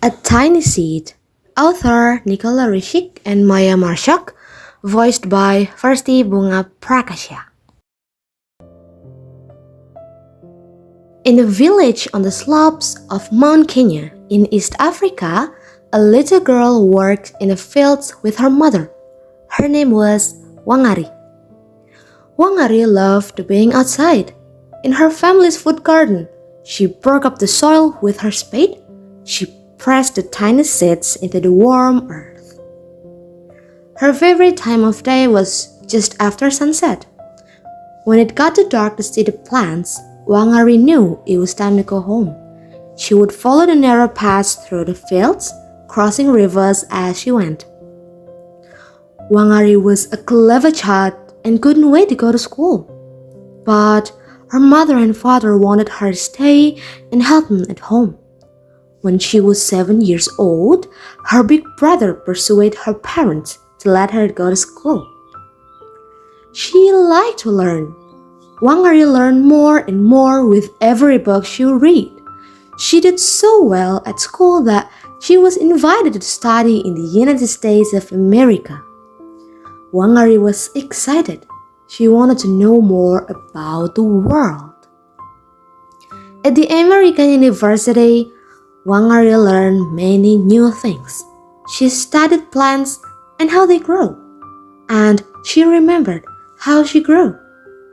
A Tiny Seed. Author Nicola Rishik and Maya Marshak, voiced by Firsty, Bunga, Prakasya. In a village on the slopes of Mount Kenya in East Africa, a little girl worked in the fields with her mother. Her name was Wangari. Wangari loved being outside. In her family's food garden, she broke up the soil with her spade. She pressed the tiny seeds into the warm earth. Her favorite time of day was just after sunset. When it got too dark to see the plants, Wangari knew it was time to go home. She would follow the narrow paths through the fields, crossing rivers as she went. Wangari was a clever child and couldn't wait to go to school. But her mother and father wanted her to stay and help them at home. When she was 7 years old, her big brother persuaded her parents to let her go to school. She liked to learn. Wangari learned more and more with every book she would read. She did so well at school that she was invited to study in the United States of America. Wangari was excited. She wanted to know more about the world. At the American University, Wangari learned many new things. She studied plants and how they grow. And she remembered how she grew,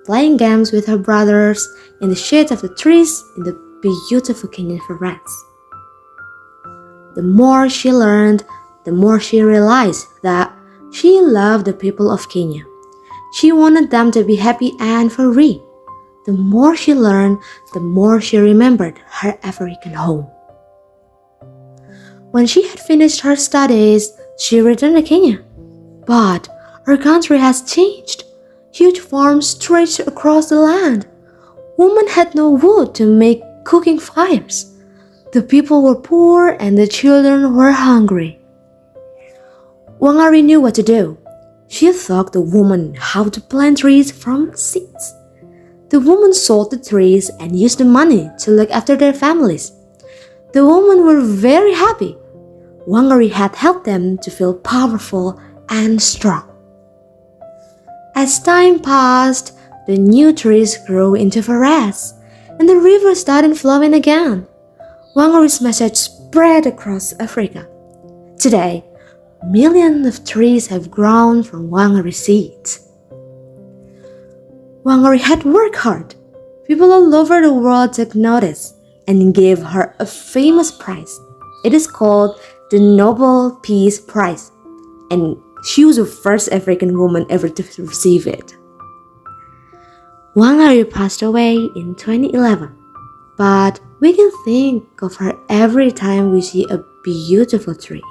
playing games with her brothers in the shade of the trees in the beautiful Kenyan forests. The more she learned, the more she realized that she loved the people of Kenya. She wanted them to be happy and free. The more she learned, the more she remembered her African home. When she had finished her studies, she returned to Kenya. But her country has changed. Huge farms stretched across the land. Women had no wood to make cooking fires. The people were poor and the children were hungry. Wangari knew what to do. She taught the woman how to plant trees from seeds. The woman sold the trees and used the money to look after their families. The women were very happy. Wangari had helped them to feel powerful and strong. As time passed, the new trees grew into forests, and the river started flowing again. Wangari's message spread across Africa. Today, millions of trees have grown from Wangari seeds. Wangari had worked hard. People all over the world took notice and gave her a famous prize. It is called the Nobel Peace Prize, and she was the first African woman ever to receive it. Wangari passed away in 2011, but we can think of her every time we see a beautiful tree.